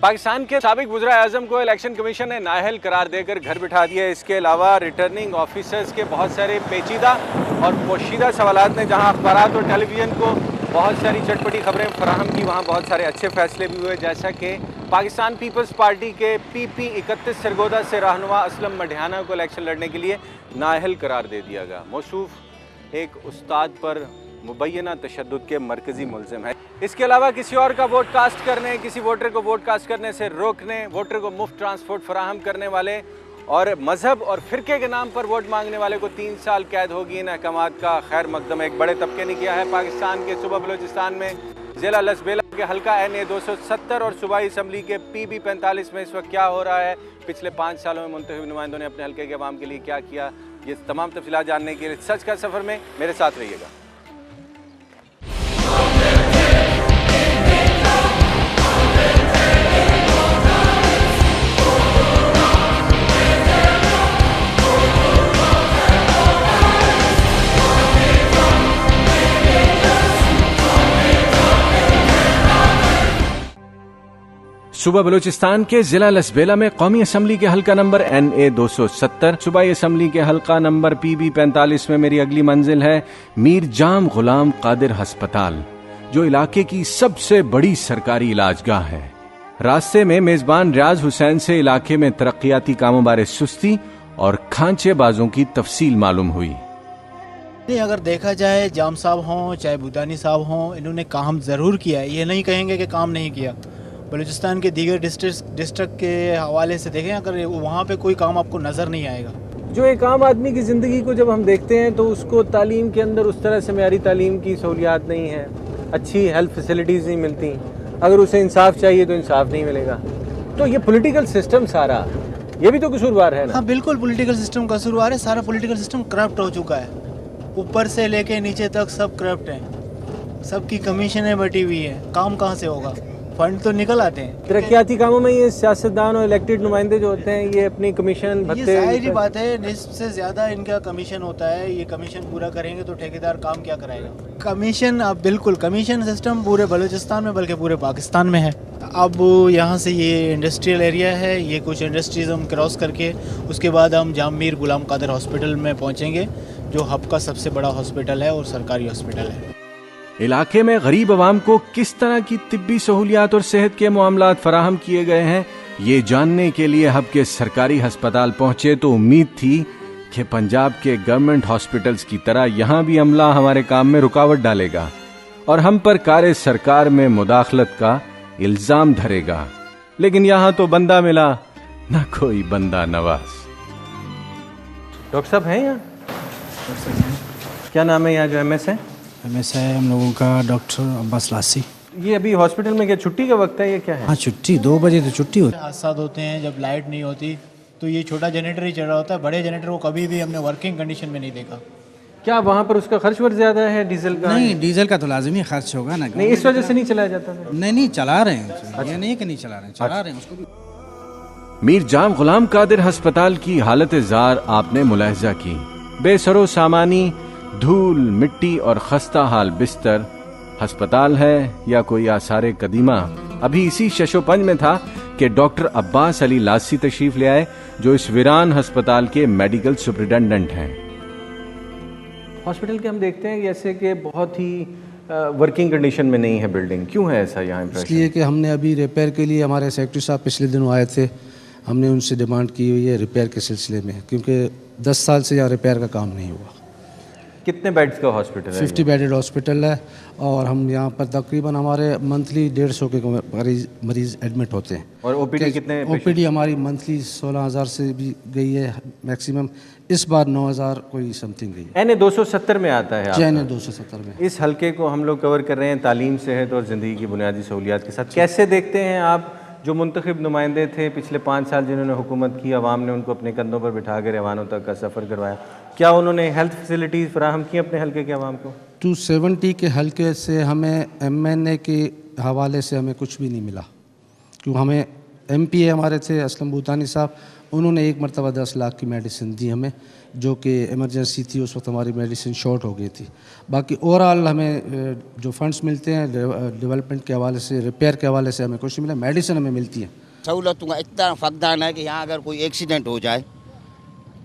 पाकिस्तान के साबिक वज़ीर-ए-आज़म को इलेक्शन कमीशन ने नाअहल करार देकर घर बिठा दिया। इसके अलावा रिटर्निंग ऑफिसर्स के बहुत सारे पेचीदा और पोशीदा सवालात ने जहां अखबारात और टेलीविज़न को बहुत सारी चटपटी खबरें फराहम की, वहाँ बहुत सारे अच्छे फैसले भी हुए, जैसा कि पाकिस्तान पीपल्स पार्टी के PP 31 सरगोदा से रहनुमा असलम मढ़ियाना को इलेक्शन लड़ने के लिए नाअहल करार दे दिया गया। मौसूफ एक उस्ताद पर मुबैना तशद्दुद के मरकज़ी मुल्ज़िम है। इसके अलावा किसी और का वोट कास्ट करने, किसी वोटर को वोट कास्ट करने से रोकने, वोटर को मुफ्त ट्रांसपोर्ट फराहम करने वाले और मजहब और फ़िरके के नाम पर वोट मांगने वाले को 3 साल कैद होगी। इन अहकामात का खैर मकदम एक बड़े तबके ने किया है। पाकिस्तान के सूबा बलूचिस्तान में ज़िला लसबेला के हल्का NA 270 और सूबाई असम्बली के PB 45 में इस वक्त क्या हो रहा है, पिछले 5 सालों में मुंतखब नुमाइंदों ने अपने हल्के के अवाम के लिए क्या किया, ये तमाम तफसीलात जानने के लिए सच का सफ़र में मेरे साथ रहिएगा। सूबा बलूचिस्तान के जिला लसबेला में कौमी असम्बली के हल्का नंबर NA 270, सूबाई असम्बली के हल्का नंबर PB 45 में मेरी अगली मंजिल है मीर जाम गुलाम कादिर हस्पताल, जो इलाके की सबसे बड़ी सरकारी इलाजगाह है। रास्ते में मेजबान रियाज हुसैन से इलाके में तरक्याती कामों बारे सुस्ती और खांचेबाजों की तफसील मालूम हुई। नहीं, अगर देखा जाए जाम साहब हों चाहे बुदानी साहब हों, इन्होंने काम ज़रूर किया है, ये नहीं कहेंगे कि काम नहीं किया। बलूचिस्तान के दीगर डिस्ट्रिक्ट के हवाले से देखें, अगर वहाँ पे कोई काम आपको नज़र नहीं आएगा। जो एक आम आदमी की ज़िंदगी को जब हम देखते हैं तो उसको तालीम के अंदर उस तरह से मेयारी तालीम की सहूलियात नहीं है, अच्छी हेल्थ फैसिलिटीज़ नहीं मिलती, अगर उसे इंसाफ चाहिए तो इंसाफ नहीं मिलेगा। तो ये पॉलिटिकल सिस्टम सारा, ये भी तो कसूरवार है ना? हाँ बिल्कुल, पॉलिटिकल सिस्टम कसूरवार है। सारा पॉलिटिकल सिस्टम करप्ट हो चुका है, ऊपर से लेके नीचे तक सब करप्ट हैं, सबकी कमीशनें बटी हुई है। काम कहाँ से होगा? फंड तो निकल आते हैं। तरक्याती कामों में ये सियासतदान और इलेक्टेड नुमाइंदे जो होते हैं, ये अपनी कमीशन भत्ते, ये जाहिर बात है, निस्फ से ज़्यादा इनका कमीशन होता है। ये कमीशन पूरा करेंगे तो ठेकेदार काम क्या कराएगा? कमीशन, अब बिल्कुल कमीशन सिस्टम पूरे बलूचिस्तान में बल्कि पूरे पाकिस्तान में है। अब यहाँ से ये इंडस्ट्रियल एरिया है, ये कुछ इंडस्ट्रीज हम क्रॉस करके उसके बाद हम जाम मीर गुलाम कादिर हॉस्पिटल में पहुँचेंगे, जो हब का सबसे बड़ा हॉस्पिटल है और सरकारी हॉस्पिटल है। इलाके में गरीब आवाम को किस तरह की तिब्बी सहूलियात और सेहत के मामलात फराहम किए गए हैं, ये जानने के लिए हब के सरकारी अस्पताल पहुंचे तो उम्मीद थी कि पंजाब के गवर्नमेंट हॉस्पिटल्स की तरह यहाँ भी अमला हमारे काम में रुकावट डालेगा और हम पर कार्य सरकार में मुदाखलत का इल्जाम धरेगा। लेकिन यहाँ तो बंदा मिला न कोई बंदा नवाज। डॉक्टर साहब हैं यहाँ? क्या नाम है यहाँ जो MS है? MS है हम लोगों का डॉक्टर अब्बास लासी। ये अभी हॉस्पिटल में क्या छुट्टी का वक्त है, ये क्या है? हाँ छुट्टी, 2 बजे तो छुट्टी होती है। हादसा होते हैं जब लाइट नहीं होती, तो ये छोटा जनरेटर ही चल रहा होता है। बड़े जनरेटर को कभी भी हमने वर्किंग कंडीशन में नहीं देखा। क्या वहाँ पर उसका खर्च वर्च ज़्यादा है डीजल का? नहीं, डीजल का तो लाजमी खर्च होगा ना। नहीं, इस वजह से नहीं चलाया जाता था? नहीं चला रहे हैं, ये नहीं कि नहीं चला रहे हैं, चला रहे हैं उसको भी। मीर जाम गुलाम कादिर हस्पताल की हालत जार आपने मुलाहिजा की। बेसरो सामानी, धूल मिट्टी और खस्ता हाल बिस्तर। अस्पताल है या कोई आसारे कदीमा? अभी इसी शशोपंज में था कि डॉक्टर अब्बास अली लासी तशरीफ ले आए, जो इस वीरान अस्पताल के मेडिकल सुपरिटेंडेंट हैं। हॉस्पिटल के हम देखते हैं जैसे कि बहुत ही वर्किंग कंडीशन में नहीं है बिल्डिंग, क्यों है ऐसा यहाँ? इसलिए कि हमने अभी रिपेयर के लिए, हमारे सेक्रेटरी साहब पिछले दिनों आए थे, हमने उनसे डिमांड की हुई है रिपेयर के सिलसिले में, क्योंकि 10 साल से यहाँ रिपेयर का काम नहीं हुआ। कितने बेड्स का हॉस्पिटल है? 50 बेडेड हॉस्पिटल है और हम यहाँ पर तकरीबन हमारे मंथली 150 के मरीज एडमिट होते हैं। और OPD कितने? OPD हमारी मंथली 16,000 से भी गई है मैक्सिमम, इस बार 9,000 कोई समथिंग गई है। NA 270 में आता है? NA 270 में। इस हल्के को हम लोग कवर कर रहे हैं तालीम, सेहत और ज़िंदगी की बुनियादी सहूलियात के साथ। कैसे देखते हैं आप जो मुंतखब नुमाइंदे थे पिछले 5 साल जिन्होंने हुकूमत की, अवाम ने उनको अपने कंधों पर बिठा कर रवानों तक का सफ़र करवाया, क्या उन्होंने हेल्थ फैसिलिटीज़ फराहम की अपने हल्के के अवाम को? 270 के हल्के से हमें MNA के हवाले से हमें कुछ भी नहीं मिला, क्यों हमें MP हमारे थे असलम बुतानी साहब, उन्होंने एक मरतबा 10 लाख की मेडिसिन दी हमें, जो कि इमरजेंसी थी, उस वक्त हमारी मेडिसिन शॉर्ट हो गई थी। बाकी ओवरऑल हमें जो फंड्स मिलते हैं डेवलपमेंट के हवाले से, रिपेयर के हवाले से हमें कुछ नहीं मिला, मेडिसिन हमें मिलती है। सहूलतों का इतना फकदान है कि यहाँ अगर कोई एक्सीडेंट हो जाए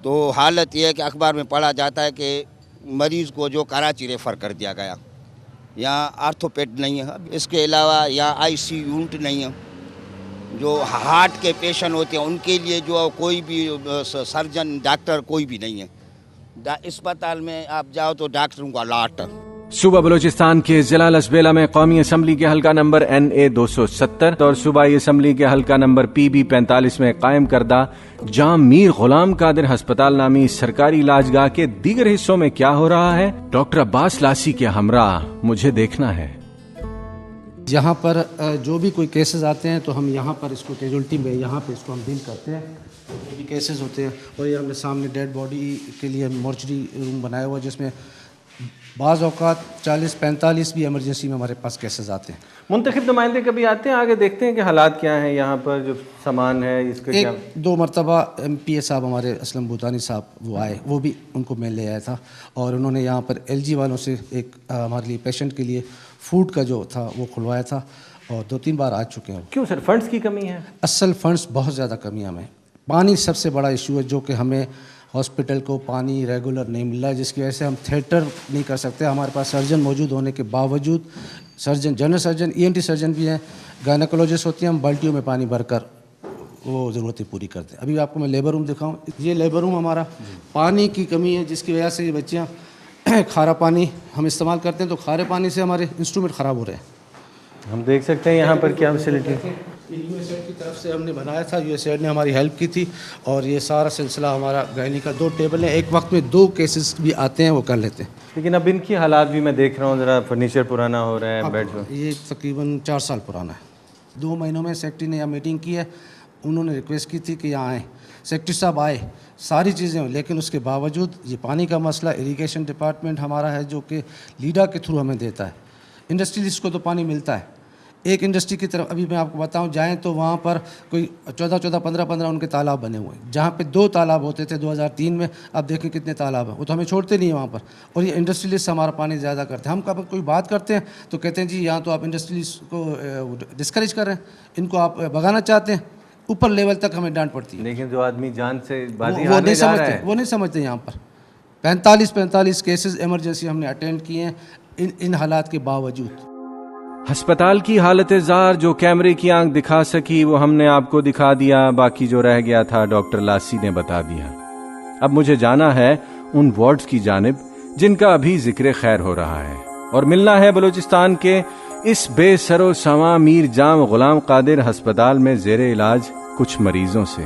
तो हालत ये है कि अखबार में पढ़ा जाता है कि मरीज़ को जो कराची रेफ़र कर दिया गया, यहाँ आर्थोपेड नहीं है, इसके अलावा यहाँ आईसीयू यूनिट नहीं है। जो हार्ट के पेशेंट होते हैं उनके लिए जो कोई भी सर्जन डॉक्टर कोई भी नहीं है। अस्पताल में आप जाओ तो डॉक्टरों का लाट। सूबा बलूचिस्तान के जिला लसबेला में कौमी असम्बली के हल्का नंबर NA 270 और सूबाई असम्बली के हल्का नंबर PB 45 में कायम करदा जाम मीर गुलाम कादिर हस्पताल नामी सरकारी इलाजगाह के दीगर हिस्सों में क्या हो रहा है, डॉक्टर अब्बास लासी के हमरा मुझे देखना है। यहाँ पर जो भी कोई केसेस आते हैं तो हम यहाँ पर इसको कैजुअल्टी में यहाँ पे इसको हम डील करते हैं, जो भी केसेस होते हैं। और ये हमने सामने डेड बॉडी के लिए मोर्चरी रूम बनाया हुआ है, जिसमें बाज़ औक़ात 40-45 भी इमरजेंसी में हमारे पास केसेस आते हैं। मुंतखब नुमाइंदे कभी आते हैं, आगे देखते हैं कि हालात क्या हैं यहाँ पर, जो सामान है इसका क्या? 1-2 मरतबा MPA साहब हमारे असलम भूतानी साहब वो आए, वो भी उनको मैं ले आया था, और उन्होंने यहाँ पर LG वालों से एक हमारे लिए पेशेंट के लिए फूड का जो था वो खुलवाया था, और 2-3 बार आ चुके हैं। क्यों सर, फंड्स की कमी है? असल फंड्स बहुत ज़्यादा कमी है हमें। पानी सबसे बड़ा इशू है, जो कि हमें हॉस्पिटल को पानी रेगुलर नहीं मिल रहा है, जिसकी वजह से हम थिएटर नहीं कर सकते। हमारे पास सर्जन मौजूद होने के बावजूद, surgeon, general surgeon, ENT surgeon भी हैं, गायनेकोलॉजिस्ट होती हैं, हम बाल्टियों में पानी भरकर वो ज़रूरतें पूरी करते हैं। अभी आपको मैं लेबर रूम दिखाऊं, ये लेबर रूम हमारा, पानी की कमी है जिसकी वजह से ये बच्चियाँ खारा पानी हम इस्तेमाल करते हैं, तो खारे पानी से हमारे इंस्ट्रूमेंट ख़राब हो रहे हैं। हम देख सकते हैं यहाँ पर क्या फैसिलिटी है। USAID की तरफ से हमने बनाया था, USAID ने हमारी हेल्प की थी, और ये सारा सिलसिला हमारा गायनी का 2 टेबल है, एक वक्त में 2 केसेस भी आते हैं, वो कर लेते हैं। लेकिन अब इनकी हालात भी मैं देख रहा हूँ, ज़रा फर्नीचर पुराना हो रहा है, बेड ये तकरीबन 4 साल पुराना है। 2 महीनों में सेक्रेटरी ने यहाँ मीटिंग की है, उन्होंने रिक्वेस्ट की थी कि यहाँ आएँ, सेक्रेटरी साहब आए, सारी चीज़ें हों, लेकिन उसके बावजूद ये पानी का मसला, इरीगेशन डिपार्टमेंट हमारा है जो कि लीडा के थ्रू हमें देता है, इंडस्ट्रियलिस्ट को तो पानी मिलता है। एक इंडस्ट्री की तरफ अभी मैं आपको बताऊं, जाएं तो वहाँ पर कोई 14-14, 15-15 उनके तालाब बने हुए हैं, जहाँ पे 2 तालाब होते थे 2003 में, अब देखें कितने तालाब हैं। वो तो हमें छोड़ते नहीं हैं वहाँ पर, और ये इंडस्ट्रियलिस्ट हमारा पानी ज़्यादा करते हैं। हम कब कोई बात करते हैं तो कहते हैं जी यहाँ तो आप इंडस्ट्रियलिस्ट को डिस्करेज कर रहे हैं, इनको आप भगाना चाहते हैं, ऊपर लेवल तक हमें डांट पड़ती है। लेकिन जो आदमी जान से बाजी वो हारने नहीं जा रहा समझते, है, वो नहीं समझते। यहाँ पर 45 केसेस इमरजेंसी हमने अटेंड किए हैं इन हालात के बावजूद। अस्पताल की हालत जार जो कैमरे की आंख दिखा सकी वो हमने आपको दिखा दिया, बाकी जो रह गया था डॉक्टर लासी ने बता दिया। अब मुझे जाना है उन वार्ड्स की जानिब जिनका अभी जिक्र खैर हो रहा है, और मिलना है बलूचिस्तान के इस बेसरो समा मीर जाम गुलाम कादिर अस्पताल में जेरे इलाज कुछ मरीजों से।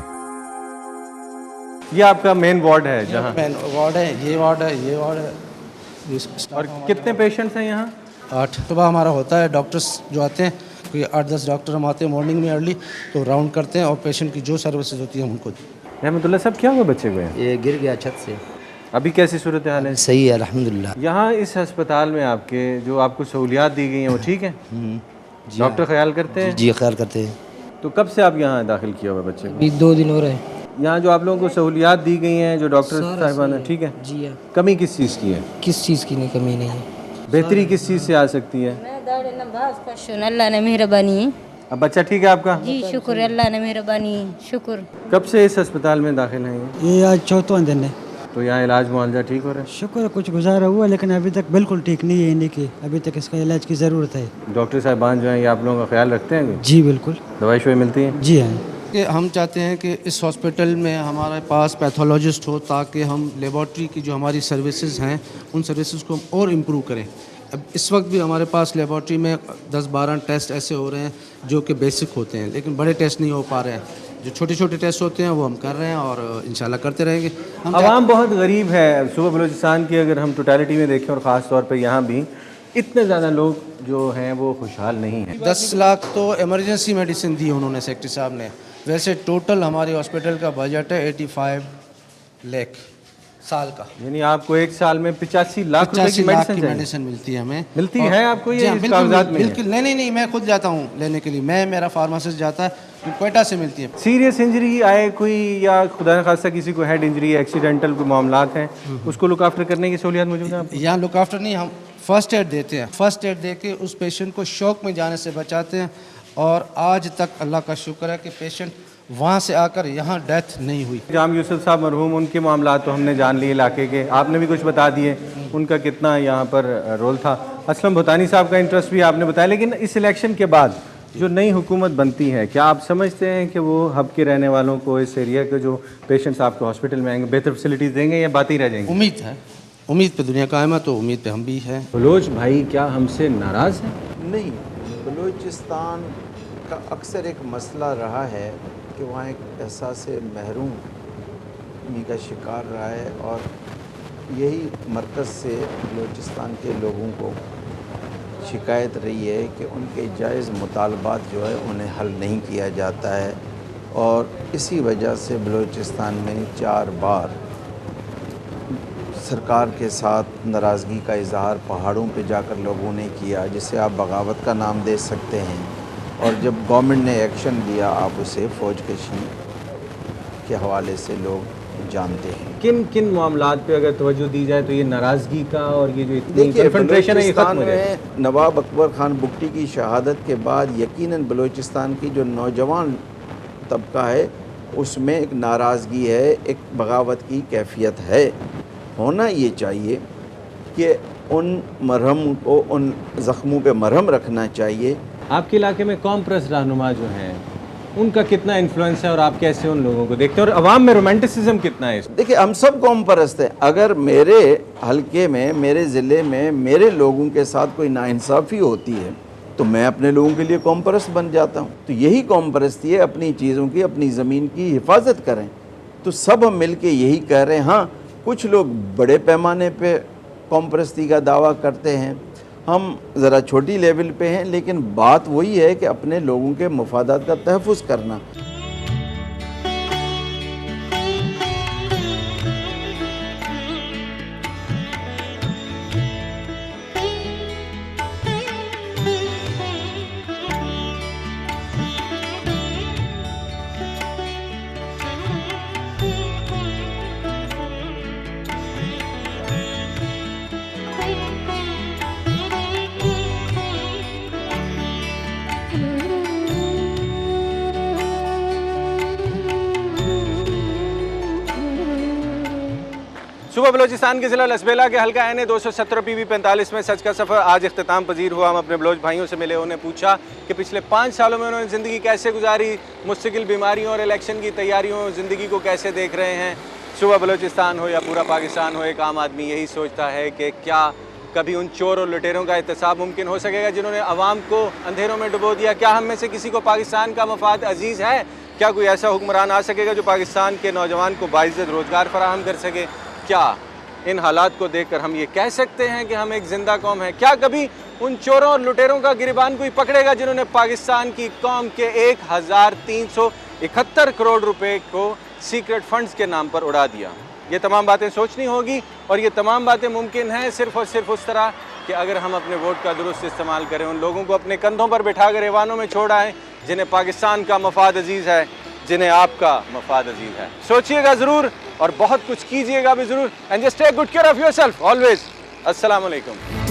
ये आपका मेन वार्ड है जहाँ मेन वार्ड है, ये वार्ड है, ये वार्ड है। और कितने पेशेंट्स हैं यहाँ? 8 सुबह हमारा होता है, डॉक्टर्स जो आते हैं, कोई 8-10 डॉक्टर हम आते हैं मॉर्निंग में अर्ली, तो राउंड करते हैं और पेशेंट की जो सर्विसेज होती है उनको। रहमतुल्लाह साहब, क्या हुआ बच्चे को? ये गिर गया छत से। अभी कैसी सूरत हाल है? सही है अल्हम्दुलिल्लाह। यहाँ इस अस्पताल में आपके जो आपको सहूलियात दी गई हैं वो ठीक है? डॉक्टर ख्याल करते हैं? जी ख्याल करते हैं। तो कब से आप यहाँ दाखिल किया हुआ बच्चे को? अभी 2 दिन हो रहे हैं। यहाँ जो आप लोगों को सहूलियात दी गई हैं, जो डॉक्टर साहिबान है, ठीक है? जी है। कमी किस चीज़ की है? किस चीज़ की नहीं कमी नहीं है, बेहतरी किस चीज़ से आ सकती है? अल्लाह ने मेहरबानी। अब बच्चा ठीक है आपका? जी शुक्र, अल्लाह ने मेहरबानी, शुक्र। कब से इस अस्पताल में दाखिल हैं ये? ये आज 4वां दिन है। तो यहाँ इलाज मुआवजा ठीक हो रहा है? शुक्र है, कुछ गुजारा हुआ, लेकिन अभी तक बिल्कुल ठीक नहीं है इन्हीं की, अभी तक इसका इलाज की ज़रूरत है। डॉक्टर साहिबान जो हैं ये आप लोगों का ख्याल रखते हैं? जी बिल्कुल। दवाई शवाई मिलती है? जी हाँ। कि हम चाहते हैं कि इस हॉस्पिटल में हमारे पास पैथोलॉजिस्ट हो, ताकि हम लेबॉर्ट्री की जो हमारी सर्विसेज हैं उन सर्विसेज को हम और इम्प्रूव करें। अब इस वक्त भी हमारे पास लेबॉर्ट्री में 10-12 टेस्ट ऐसे हो रहे हैं जो कि बेसिक होते हैं, लेकिन बड़े टेस्ट नहीं हो पा रहे हैं। जो छोटे छोटे टेस्ट होते हैं वो हम कर रहे हैं और इंशाल्लाह करते रहेंगे। हम आवाम बहुत गरीब है सूबा बलूचिस्तान की, अगर हम टोटलिटी में देखें और ख़ास तौर पे यहाँ भी इतने ज़्यादा लोग जो हैं वो खुशहाल नहीं हैं। 10 लाख तो इमरजेंसी मेडिसिन दी उन्होंने सेक्रेटरी साहब ने। वैसे टोटल हमारे हॉस्पिटल का बजट है 85 लाख साल का, यानी आपको एक साल में 85 लाख रुपए की मेडिसिन मिलती है हमें। मिलती है आपको ये बिल्कुल, कागजात में? बिल्कुल नहीं, मैं खुद जाता हूँ लेने के लिए, मेरा फार्मासिस्ट जाता है, क्वेटा से मिलती है। सीरियस इंजरी आए कोई या खुदा न खास्ता किसी को हेड इंजरी, एक्सीडेंटल कोई मामलात हैं, उसको लुक आफ्टर करने की सहूलियत मौजूद है आपको? यहाँ लुक आफ्टर नहीं, हम फर्स्ट एड देते हैं। फर्स्ट एड दे के उस पेशेंट को शॉक में जाने से बचाते हैं और आज तक अल्लाह का शुक्र है कि पेशेंट वहाँ से आकर यहाँ डेथ नहीं हुई। जाम यूसुफ साहब मरहूम, उनके मामला तो हमने जान लिए इलाके के, आपने भी कुछ बता दिए उनका कितना यहाँ पर रोल था। असलम भुतानी साहब का इंटरेस्ट भी आपने बताया। लेकिन इस इलेक्शन के बाद जो नई हुकूमत बनती है, क्या आप समझते हैं कि वो हब के रहने वालों को, इस एरिया के जो पेशेंट्स आपके हॉस्पिटल में आएंगे, बेहतर फैसिलिटीज़ देंगे या बातें ही रह जाएंगी? उम्मीद है, उम्मीद पे दुनिया कायम है, तो उम्मीद पे हम भी हैं। बलोच भाई क्या हमसे नाराज़ हैं? नहीं, बलूचिस्तान का अक्सर एक मसला रहा है कि वहाँ एक एहसास महरूमी का शिकार रहा है और यही मरकज़ से बलूचिस्तान के लोगों को शिकायत रही है कि उनके जायज़ मुतालबात जो है उन्हें हल नहीं किया जाता है और इसी वजह से बलूचिस्तान में 4 बार सरकार के साथ नाराज़गी का इजहार पहाड़ों पे जाकर लोगों ने किया, जिसे आप बगावत का नाम दे सकते हैं। और जब गवर्नमेंट ने एक्शन लिया, आप उसे फ़ौजकशी के हवाले से लोग जानते हैं। किन किन मामलात पे अगर तवज्जो दी जाए तो ये नाराज़गी का और ये जो इतनी कन्फ्रंट्रेशन है ये खत्म हो जाए? नवाब अकबर ख़ान बुगटी की शहादत के बाद यकीनन बलूचिस्तान की जो नौजवान तबका है उसमें एक नाराज़गी है, एक बगावत की कैफियत है। होना ये चाहिए कि उन मरहम को, उन ज़ख्मों पे मरहम रखना चाहिए। आपके इलाके में कौम परस्त रहनुमा जो हैं उनका कितना इन्फ्लुएंस है और आप कैसे उन लोगों को देखते हैं और अवाम में रोमांटिसिज्म कितना है? देखिए, हम सब कौम परस्त हैं। अगर मेरे हलके में, मेरे ज़िले में मेरे लोगों के साथ कोई नाइंसाफ़ी होती है तो मैं अपने लोगों के लिए कौम परस्त बन जाता हूँ। तो यही कौम परस्ती है, अपनी चीज़ों की, अपनी ज़मीन की हिफाजत करें। तो सब हम मिल के यही कह रहे हैं। हाँ, कुछ लोग बड़े पैमाने पे कौम परस्ती का दावा करते हैं, हम ज़रा छोटी लेवल पे हैं, लेकिन बात वही है कि अपने लोगों के मफादात का तहफ़्फ़ुज़ करना। सुबह बलोचिस्तान के ज़िला लसबेला के हल्का एन 217 PB 45 में सच का सफ़र आज इख्तिताम पजीर हुआ। हम अपने बलोच भाइयों से मिले, उन्हें पूछा कि पिछले 5 सालों में उन्होंने ज़िंदगी कैसे गुजारी, मुस्तकिल बीमारियों और इलेक्शन की तैयारियों, ज़िंदगी को कैसे देख रहे हैं। सुबह बलोचिस्तान हो या पूरा पाकिस्तान हो, एक आम आदमी यही सोचता है कि क्या कभी उन चोर और लुटेरों का एहतसाब मुमकिन हो सकेगा जिन्होंने अवाम को अंधेरों में डुबो दिया। क्या हम में से किसी को पाकिस्तान का मफाद अजीज़ है? क्या कोई ऐसा हुक्मरान आ सकेगा जो पाकिस्तान के नौजवान को बाइज़्ज़त रोज़गार फराहम कर सके? क्या इन हालात को देखकर हम ये कह सकते हैं कि हम एक जिंदा कौम है? क्या कभी उन चोरों और लुटेरों का गिरबान कोई पकड़ेगा जिन्होंने पाकिस्तान की कौम के 1371 करोड़ रुपए को सीक्रेट फंड्स के नाम पर उड़ा दिया? ये तमाम बातें सोचनी होगी और ये तमाम बातें मुमकिन हैं सिर्फ़ और सिर्फ उस तरह कि अगर हम अपने वोट का दुरुस्त इस्तेमाल करें, उन लोगों को अपने कंधों पर बिठा कर ऐवानों में छोड़ आएँ जिन्हें पाकिस्तान का मफाद अजीज़ है, जिन्हें आपका मफाद अजीज़ है। सोचिएगा ज़रूर और बहुत कुछ कीजिएगा भी ज़रूर। And just take good care of yourself always. अस्सलाम वालेकुम।